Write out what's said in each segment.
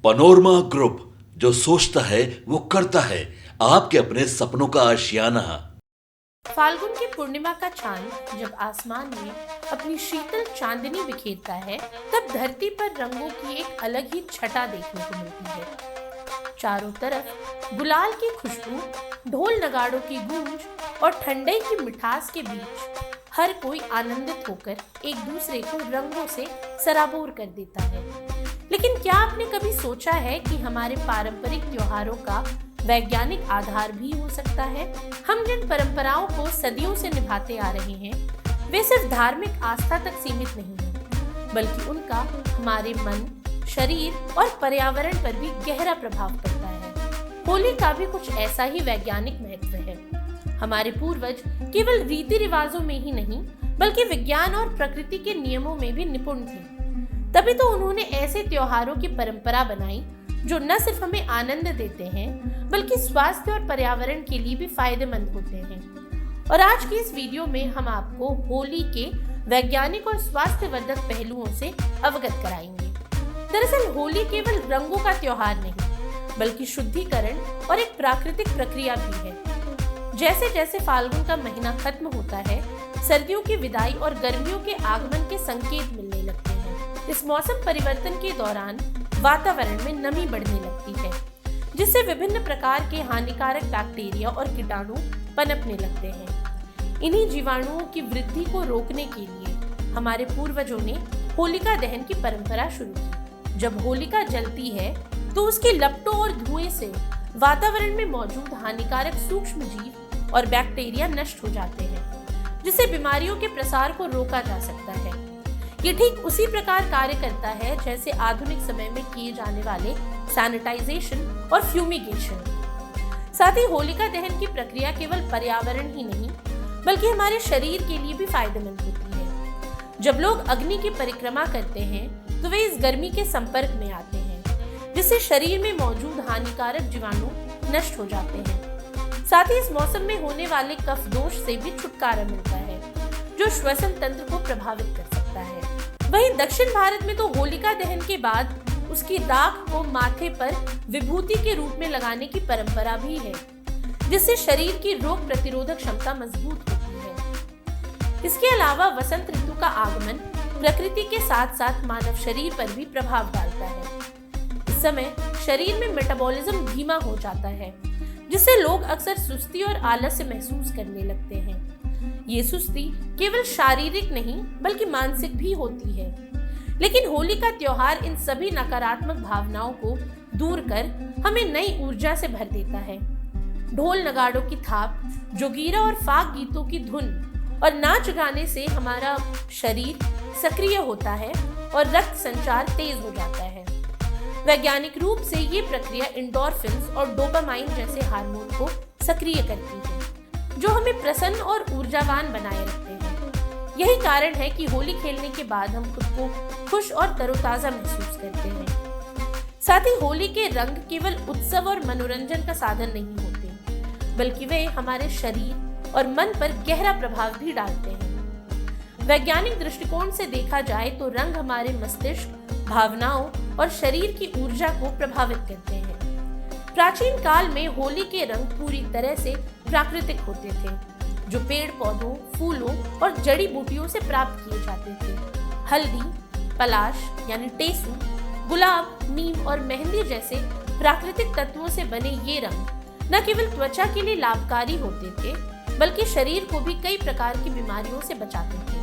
Panorama group, जो सोचता है वो करता है। आपके अपने सपनों का आशियाना। फाल्गुन की पूर्णिमा का चांद जब आसमान में अपनी शीतल चांदनी बिखेरता है, तब धरती पर रंगों की एक अलग ही छटा देखने को मिलती है। चारों तरफ गुलाल की खुशबू, ढोल नगाड़ों की गूंज और ठंडई की मिठास के बीच हर कोई आनंदित होकर एक दूसरे को रंगों से सराबोर कर देता है। लेकिन क्या आपने कभी सोचा है कि हमारे पारंपरिक त्योहारों का वैज्ञानिक आधार भी हो सकता है? हम जिन परंपराओं को सदियों से निभाते आ रहे हैं, वे सिर्फ धार्मिक आस्था तक सीमित नहीं हैं, बल्कि उनका हमारे मन, शरीर और पर्यावरण पर भी गहरा प्रभाव पड़ता है। होली का भी कुछ ऐसा ही वैज्ञानिक महत्व है। हमारे पूर्वज केवल रीति रिवाजों में ही नहीं, बल्कि विज्ञान और प्रकृति के नियमों में भी निपुण थे। तभी तो उन्होंने ऐसे त्योहारों की परंपरा बनाई जो न सिर्फ हमें आनंद देते हैं, बल्कि स्वास्थ्य और पर्यावरण के लिए भी फायदेमंद होते हैं। और आज की इस वीडियो में हम आपको होली के वैज्ञानिक और स्वास्थ्यवर्धक पहलुओं से अवगत कराएंगे। दरअसल होली केवल रंगों का त्योहार नहीं, बल्कि शुद्धिकरण और एक प्राकृतिक प्रक्रिया भी है। जैसे जैसे फाल्गुन का महीना खत्म होता है, सर्दियों की विदाई और गर्मियों के आगमन के संकेत मिलने लगते हैं। इस मौसम परिवर्तन के दौरान वातावरण में नमी बढ़ने लगती है, जिससे विभिन्न प्रकार के हानिकारक बैक्टीरिया और कीटाणु पनपने लगते हैं। इन्हीं जीवाणुओं की वृद्धि को रोकने के लिए हमारे पूर्वजों ने होलिका दहन की परंपरा शुरू की। जब होलिका जलती है तो उसकी लपटों और धुएं से वातावरण में मौजूद हानिकारक सूक्ष्म जीव और बैक्टीरिया नष्ट हो जाते हैं, जिससे बीमारियों के प्रसार को रोका जा सकता है। ये ठीक उसी प्रकार कार्य करता है जैसे आधुनिक समय में किए जाने वाले सैनिटाइजेशन और फ्यूमिगेशन। साथ ही होलिका दहन की प्रक्रिया केवल पर्यावरण ही नहीं, बल्कि हमारे शरीर के लिए भी फायदेमंद होती है। जब लोग अग्नि की परिक्रमा करते हैं तो वे इस गर्मी के संपर्क में आते हैं, जिससे शरीर में मौजूद हानिकारक जीवाणु नष्ट हो जाते हैं। साथ ही इस मौसम में होने वाले कफ दोष से भी छुटकारा मिलता है, जो श्वसन तंत्र को प्रभावित कर सकता है। वहीं दक्षिण भारत में तो होलिका दहन के बाद उसकी राख को माथे पर विभूति के रूप में लगाने की परंपरा भी है, जिससे शरीर की रोग प्रतिरोधक क्षमता मजबूत होती है। इसके अलावा वसंत ऋतु का आगमन प्रकृति के साथ साथ मानव शरीर पर भी प्रभाव डालता है। इस समय शरीर में मेटाबॉलिज्म धीमा हो जाता है, जिससे लोग अक्सर सुस्ती और आलस्य महसूस करने लगते हैं। ये सुस्ती केवल शारीरिक नहीं, बल्कि मानसिक भी होती है। लेकिन होली का त्योहार इन सभी नकारात्मक भावनाओं को दूर कर हमें नई ऊर्जा से भर देता है। ढोल नगाड़ों की थाप, जोगीरा और फाग गीतों की धुन और नाच गाने से हमारा शरीर सक्रिय होता है और रक्त संचार तेज हो जाता है। वैज्ञानिक रूप से ये प्रक्रिया एंडोर्फिन्स और डोपामाइन जैसे हार्मोन को सक्रिय करती है, जो हमें प्रसन्न और ऊर्जावान बनाए रखते हैं। यही कारण है कि होली खेलने के बाद हम खुद को खुश और तरोताजा महसूस करते हैं। साथ ही होली के रंग केवल उत्सव और मनोरंजन का साधन नहीं होते, बल्कि वे हमारे शरीर और मन पर गहरा प्रभाव भी डालते हैं। वैज्ञानिक दृष्टिकोण से देखा जाए तो रंग हमारे मस्तिष्क, भावनाओं और शरीर की ऊर्जा को प्रभावित करते हैं। प्राचीन काल में होली के रंग पूरी तरह से प्राकृतिक होते थे, जो पेड़ पौधों, फूलों और जड़ी बूटियों से प्राप्त किए जाते थे। हल्दी, पलाश यानी टेसू, गुलाब, नीम और मेहंदी जैसे प्राकृतिक तत्वों से बने ये रंग न केवल त्वचा के लिए लाभकारी होते थे, बल्कि शरीर को भी कई प्रकार की बीमारियों से बचाते थे।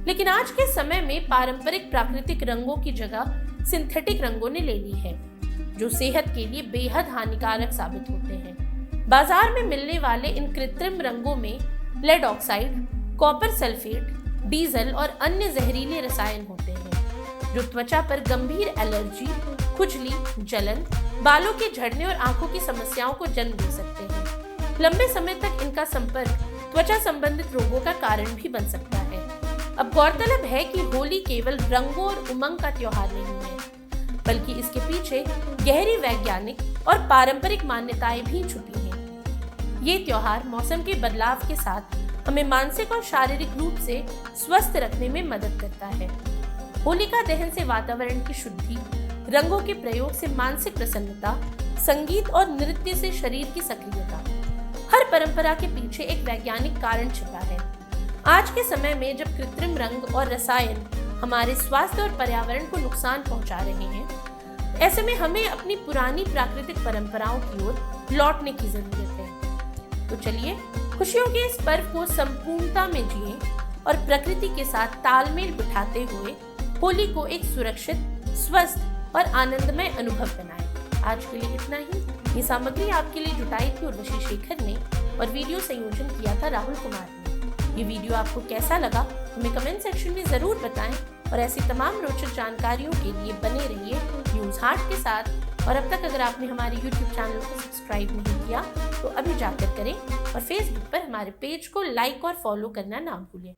लेकिन आज के समय में पारंपरिक प्राकृतिक रंगों की जगह सिंथेटिक रंगों ने ले ली है, जो सेहत के लिए बेहद हानिकारक साबित होते हैं। बाजार में मिलने वाले इन कृत्रिम रंगों में lead oxide, copper sulphate, diesel और अन्य जहरीले रसायन होते हैं, जो त्वचा पर गंभीर एलर्जी, खुजली, जलन, बालों के झड़ने और आंखों की समस्याओं को जन्म दे सकते हैं। लंबे समय तक इनका संपर्क त्वचा संबंधित रोगों का कारण भी बन सकता है। अब गौरतलब है कि होली केवल रंगों और उमंग का त्योहार नहीं है, बल्कि इसके पीछे गहरी वैज्ञानिक और पारंपरिक मान्यताएं भी छुपी हैं। ये त्योहार मौसम के बदलाव के साथ हमें मानसिक और शारीरिक रूप से स्वस्थ रखने में मदद करता है। होलिका दहन से वातावरण की शुद्धि, रंगों के प्रयोग से मानसिक प्रसन्नता, संगीत और नृत्य से शरीर की सक्रियता। हर परंपरा के पीछे एक वैज्ञानिक कारण छिपा है। आज के समय में जब कृत्रिम रंग और रसायन हमारे स्वास्थ्य और पर्यावरण को नुकसान पहुंचा रहे हैं, ऐसे में हमें अपनी पुरानी प्राकृतिक परंपराओं की ओर लौटने की जरूरत है। तो चलिए खुशियों के इस पर्व को संपूर्णता में जिएं और प्रकृति के साथ तालमेल बिठाते हुए होली को एक सुरक्षित, स्वस्थ और आनंदमय अनुभव बनाएं। आज के लिए इतना ही। ये सामग्री आपके लिए जुटाई थी उर्वशी शेखर ने और वीडियो संयोजन किया था राहुल कुमार ने। ये वीडियो आपको कैसा लगा हमें कमेंट सेक्शन में जरूर बताएं और ऐसी तमाम रोचक जानकारियों के लिए बने रहिए न्यूज़ हार्ट के साथ। और अब तक अगर आपने हमारे YouTube चैनल को सब्सक्राइब नहीं किया तो अभी जाकर करें और Facebook पर हमारे पेज को लाइक और फॉलो करना ना भूलें।